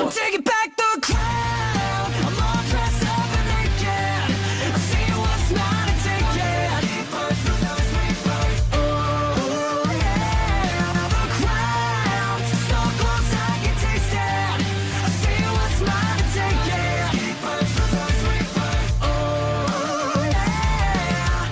I'm taking back the crown. I'm all dressed up and naked. I see what's mine and take it. Oh yeah, the crown. So close I can taste it. I see what's mine and take it. Oh yeah.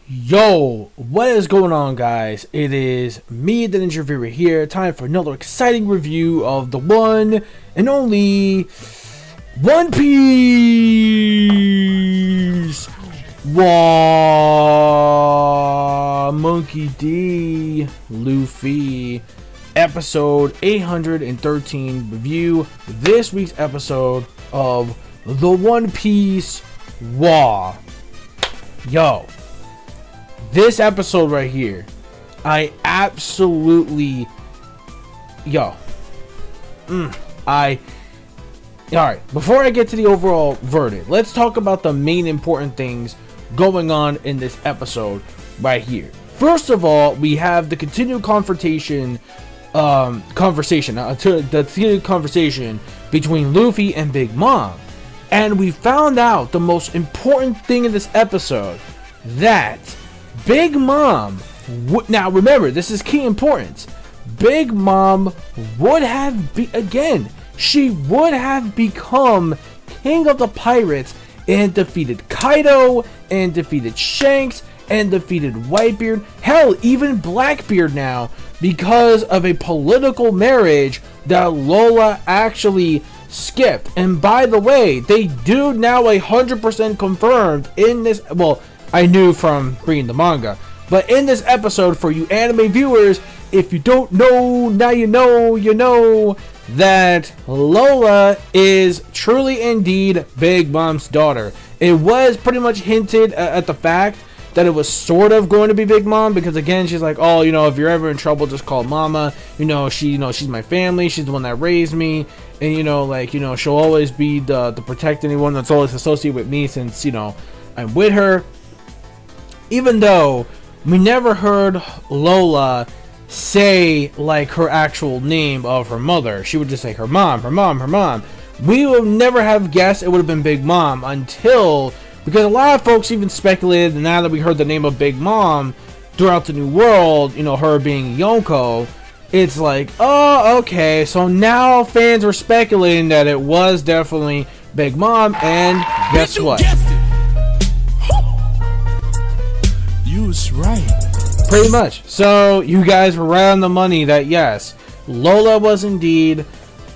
Yo, what is going on, guys? It is me, the Ninja Viewer here. Time for another exciting review of the one and only One Piece. Wow, Monkey D, Luffy, episode 813 review. This week's episode of the One Piece. Wow, yo. This episode right here, I absolutely, alright, before I get to the overall verdict, let's talk about the main important things going on in this episode right here. First of all, we have the continued conversation between Luffy and Big Mom. And we found out the most important thing in this episode, that Big Mom now remember, this is key importance. Big Mom would have she would have become king of the pirates and defeated Kaido and defeated Shanks and defeated Whitebeard, hell, even Blackbeard now, because of a political marriage that Lola actually skipped. And by the way, they do now 100% confirmed in this, well, I knew from reading the manga, but in this episode, for you anime viewers, if you don't know, now you know that Lola is truly indeed Big Mom's daughter. It was pretty much hinted at the fact that it was sort of going to be Big Mom, because again, she's like, oh, if you're ever in trouble, just call Mama. She's my family. She's the one that raised me, and she'll always be to protect anyone that's always associated with me, since I'm with her. Even though we never heard Lola say her actual name of her mother, she would just say her mom. We would never have guessed it would have been Big Mom because a lot of folks even speculated, and now that we heard the name of Big Mom throughout the New World, her being Yonko, it's like, oh, okay, so now fans were speculating that it was definitely Big Mom, and guess what? You was right. Pretty much. So you guys were right on the money that yes, Lola was indeed,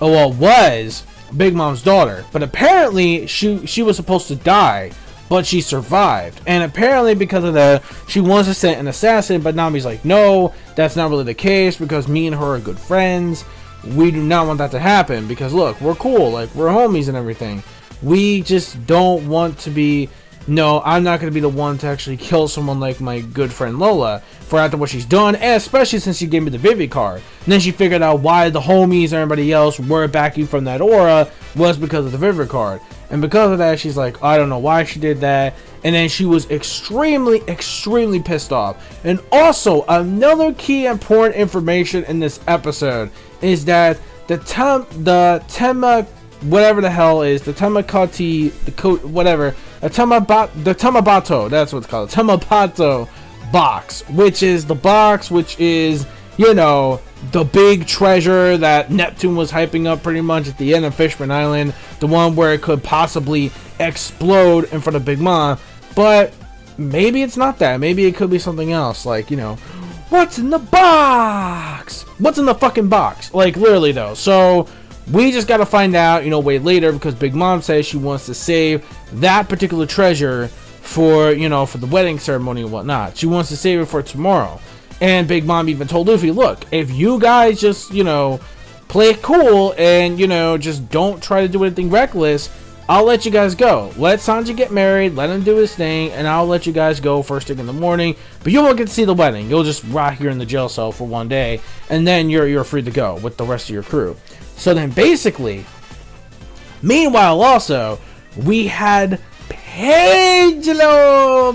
was Big Mom's daughter. But apparently she was supposed to die, but she survived. And apparently because of that, she wants to send an assassin. But Nami's like, no, that's not really the case, because me and her are good friends. We do not want that to happen, because look, we're cool, we're homies and everything. We just don't want to be. No, I'm not going to be the one to actually kill someone like my good friend Lola for after what she's done, and especially since she gave me the Vivi card. And then she figured out why the homies and everybody else were backing from that aura was because of the Vivi card. And because of that, she's like, I don't know why she did that. And then she was extremely, extremely pissed off. And also, another key important information in this episode is that the Tamabato, that's what it's called, Tamabato box, which is the box which is, the big treasure that Neptune was hyping up pretty much at the end of Fishman Island, the one where it could possibly explode in front of Big Mom. But maybe it's not that. Maybe it could be something else, what's in the box? What's in the fucking box? Literally though. So we just gotta find out, way later, because Big Mom says she wants to save that particular treasure for, for the wedding ceremony and whatnot. She wants to save it for tomorrow. And Big Mom even told Luffy, look, if you guys just, play it cool and, just don't try to do anything reckless, I'll let you guys go. Let Sanji get married, let him do his thing, and I'll let you guys go first thing in the morning. But you won't get to see the wedding. You'll just rot here in the jail cell for one day, and then you're free to go with the rest of your crew. So then basically, meanwhile also, we had Pedro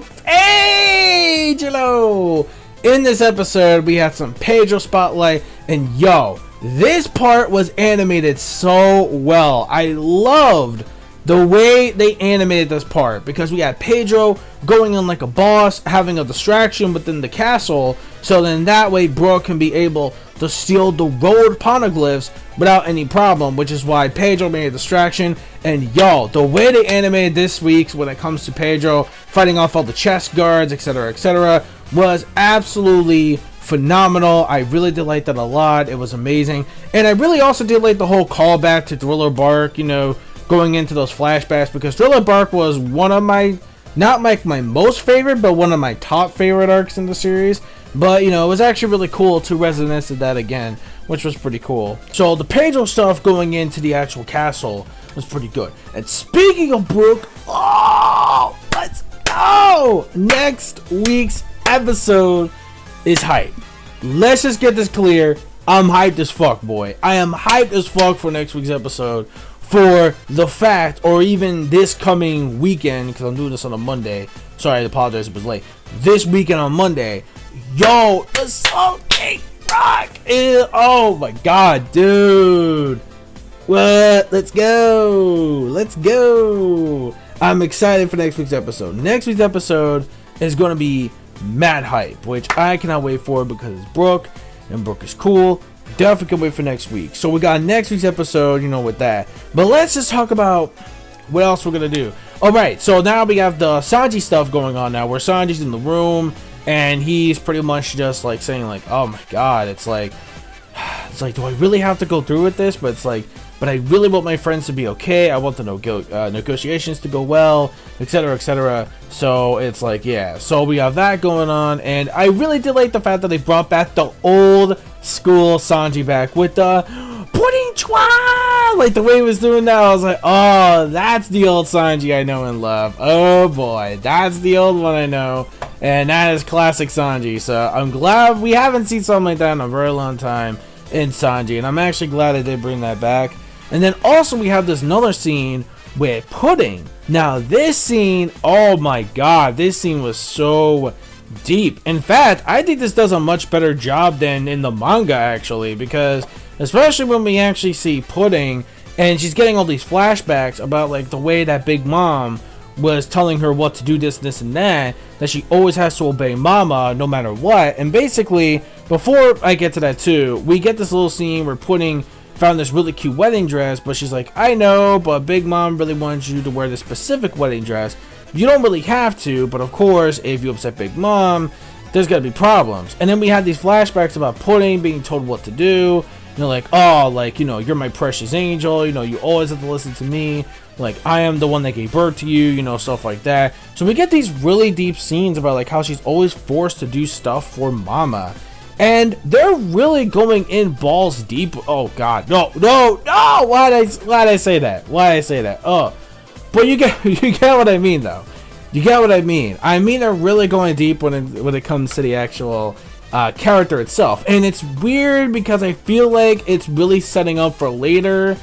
in this episode, we had some Pedro spotlight, and yo, this part was animated so well. I loved the way they animated this part, because we had Pedro going on like a boss, having a distraction within the castle, so then that way Brooke can be able to steal the road poneglyphs without any problem, which is why Pedro made a distraction. And yo, the way they animated this week's when it comes to Pedro fighting off all the chest guards, etc., was absolutely phenomenal. I really did like that a lot. It was amazing. And I really also did like the whole callback to Thriller Bark, you know, going into those flashbacks, because Thriller Bark was one of my, not like my most favorite, but one of my top favorite arcs in the series. But, you know, it was actually really cool to resonance of that again, which was pretty cool. So the Pedro stuff going into the actual castle was pretty good. And speaking of Brooke, oh, let's go! Next week's episode is hype. Let's just get this clear. I'm hyped as fuck, boy. I am hyped as fuck for next week's episode, for the fact, or even this coming weekend, because I'm doing this on a Monday. Sorry, I apologize if it was late. This weekend on Monday, yo, the Soul King Rock is, oh my god, dude. What? Let's go. Let's go. I'm excited for next week's episode. Next week's episode is going to be mad hype, which I cannot wait for, because it's Brooke, and Brooke is cool. Definitely can wait for next week. So we got next week's episode, you know, with that. But let's just talk about what else we're going to do. Alright, so now we have the Sanji stuff going on now, where Sanji's in the room, and he's pretty much just like saying like, oh my god, it's like, do I really have to go through with this? But it's like, but I really want my friends to be okay. I want the negotiations to go well, etc. So it's like, yeah. So we have that going on, and I really did like the fact that they brought back the old school Sanji back with the pudding chua, like the way he was doing that. I was like, oh, that's the old Sanji I know and love. Oh boy, that's the old one I know, and that is classic Sanji. So I'm glad we haven't seen something like that in a very long time in Sanji, and I'm actually glad they did bring that back. And then also we have this another scene with Pudding. Now this scene, oh my god, this scene was so deep. In fact, I think this does a much better job than in the manga, actually, because especially when we actually see Pudding and she's getting all these flashbacks about like the way that Big Mom was telling her what to do, this and that she always has to obey Mama no matter what. And basically, before I get to that too, we get this little scene where Pudding found this really cute wedding dress, but she's like, I know, but Big Mom really wants you to wear this specific wedding dress. You don't really have to, but of course, if you upset Big Mom, there's gonna be problems. And then we had these flashbacks about Pudding being told what to do. You know, like, oh, like, you know, you're my precious angel, you know, you always have to listen to me, like, I am the one that gave birth to you, you know, stuff like that. So we get these really deep scenes about like how she's always forced to do stuff for Mama. And they're really going in balls deep. Oh god, no. Why'd I say that? Oh, but you get what I mean, though. You get what I mean. I mean, they're really going deep when it comes to the actual character itself. And it's weird because I feel like it's really setting up for later,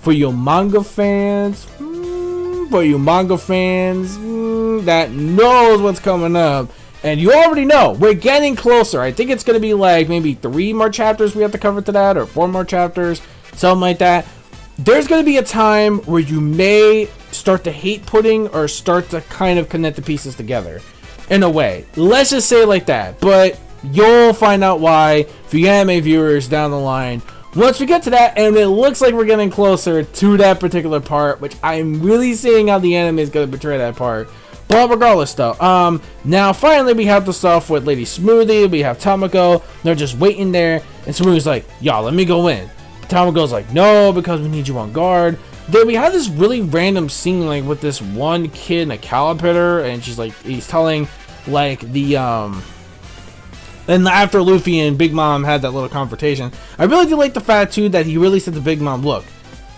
for you manga fans. That knows what's coming up. And you already know, we're getting closer. I think it's going to be like maybe 3 more chapters we have to cover to that, or 4 more chapters, something like that. There's going to be a time where you may start to hate Pudding or start to kind of connect the pieces together in a way. Let's just say it like that. But you'll find out why for you anime viewers down the line once we get to that, and it looks like we're getting closer to that particular part, which I'm really seeing how the anime is going to portray that part. But regardless though, now finally we have the stuff with Lady Smoothie, we have Tamako, they're just waiting there, and Smoothie's like, y'all, let me go in. Tamako's like, no, because we need you on guard. Then we have this really random scene, like, with this one kid in a caliper, and she's like, he's telling, like, the, and after Luffy and Big Mom had that little confrontation, I really do like the fact, too, that he really said to Big Mom, look,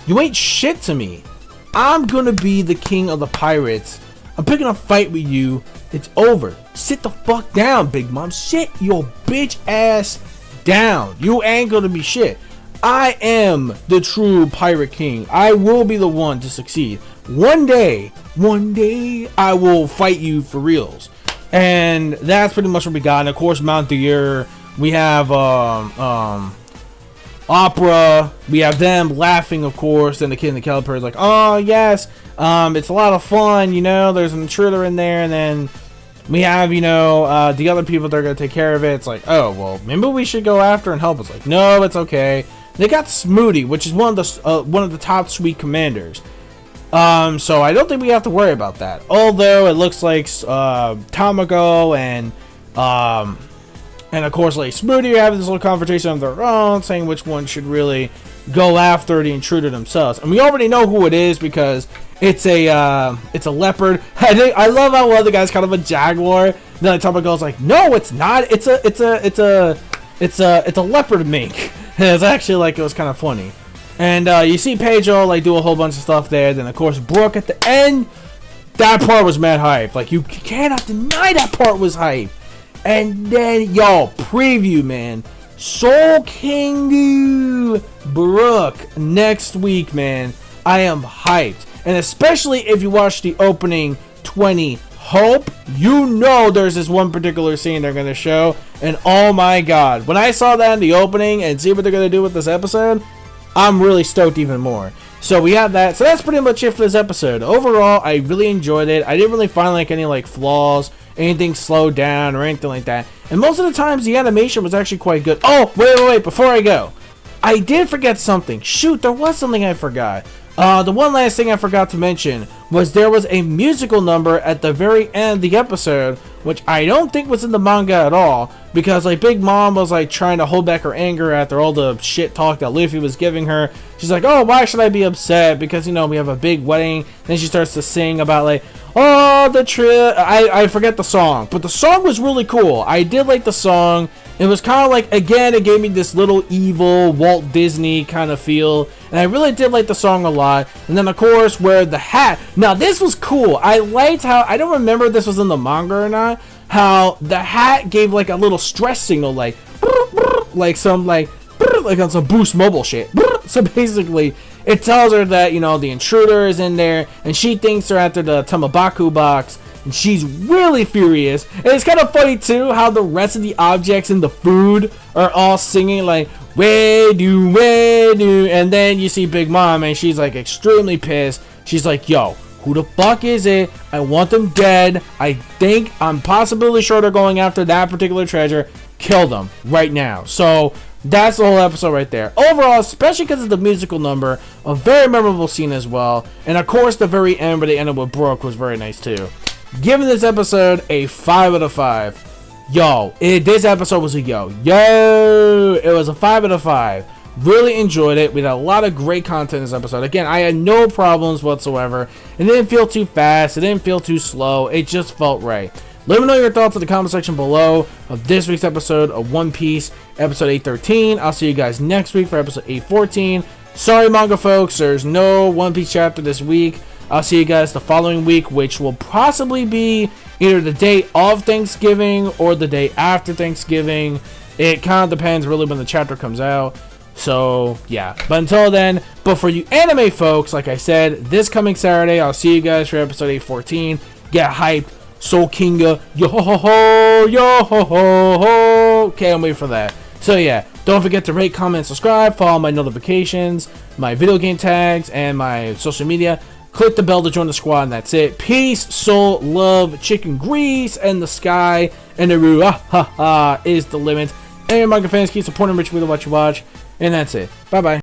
you ain't shit to me. I'm gonna be the king of the pirates. I'm picking a fight with you. It's over. Sit the fuck down, Big Mom. Sit your bitch ass down. You ain't gonna be shit. I am the true pirate king. I will be the one to succeed. One day, I will fight you for reals. And that's pretty much what we got. And of course, Mount the Year, we have Opera, we have them laughing, of course, and the kid in the caliper is like, oh yes, it's a lot of fun, you know, there's an intruder in there. And then we have, you know, the other people that are going to take care of it. It's like, oh, well, maybe we should go after and help. It's like, no, it's okay. They got Smooty, which is one of the top sweet commanders. So I don't think we have to worry about that. Although it looks like Tamako and of course like Smooty are having this little conversation on their own, saying which one should really go after the intruder themselves. And we already know who it is because it's a leopard. I love how one of the guys kind of a jaguar. Then Tamako's like, no, it's not. It's a leopard mink. And it's actually like, it was kind of funny. And you see Pedro like do a whole bunch of stuff there. Then of course Brooke at the end. That part was mad hype. Like, you cannot deny that part was hype. And then yo, preview, man. Soul King Brooke next week, man. I am hyped. And especially if you watch the opening 20 Hope, you know there's this one particular scene they're going to show. And oh my god, when I saw that in the opening and see what they're going to do with this episode, I'm really stoked even more. So we have that. So that's pretty much it for this episode. Overall, I really enjoyed it. I didn't really find like any like flaws, anything slowed down or anything like that. And most of the times the animation was actually quite good. Oh, wait, before I go. I did forget something. Shoot, there was something I forgot. The one last thing I forgot to mention was there was a musical number at the very end of the episode, which I don't think was in the manga at all, because like Big Mom was like trying to hold back her anger after all the shit talk that Luffy was giving her. She's like, oh, why should I be upset? Because, you know, we have a big wedding. Then she starts to sing about like, oh, the trip. I forget the song, but the song was really cool. I did like the song. It was kind of like, again, it gave me this little evil Walt Disney kind of feel. And I really did like the song a lot. And then, of course, where the hat. Now, this was cool. I liked how, I don't remember if this was in the manga or not, how the hat gave like a little stress signal, like some like on some Boost Mobile shit. So basically, it tells her that, you know, the intruder is in there. And she thinks they're after the Tamabaku box. And she's really furious. And it's kind of funny too how the rest of the objects in the food are all singing like "Wedu." And then you see Big Mom and she's like extremely pissed. She's like, yo, who the fuck is it? I want them dead. I'm possibly sure they're going after that particular treasure. Kill them right now. So that's the whole episode right there. Overall, especially because of the musical number, a very memorable scene as well. And of course, the very end where they ended with Brooke was very nice too. Giving this episode a 5 out of 5. Yo, this episode was a yo. It was a 5 out of 5. Really enjoyed it. We had a lot of great content in this episode. Again, I had no problems whatsoever. It didn't feel too fast. It didn't feel too slow. It just felt right. Let me know your thoughts in the comment section below of this week's episode of One Piece, episode 813. I'll see you guys next week for episode 814. Sorry, manga folks, there's no One Piece chapter this week. I'll see you guys the following week, which will possibly be either the day of Thanksgiving or the day after Thanksgiving. It kind of depends really when the chapter comes out. So, yeah. But until then, but for you anime folks, like I said, this coming Saturday, I'll see you guys for episode 814. Get hyped. Soul Kinga. Yo ho ho. Yo ho ho ho. Can't wait for that. So, yeah. Don't forget to rate, comment, subscribe. Follow my notifications, my video game tags, and my social media. Click the bell to join the squad, and that's it. Peace, soul, love, chicken grease, and the sky, and the roo is the limit. And manga fans, keep supporting Rich with what you watch, and that's it. Bye bye.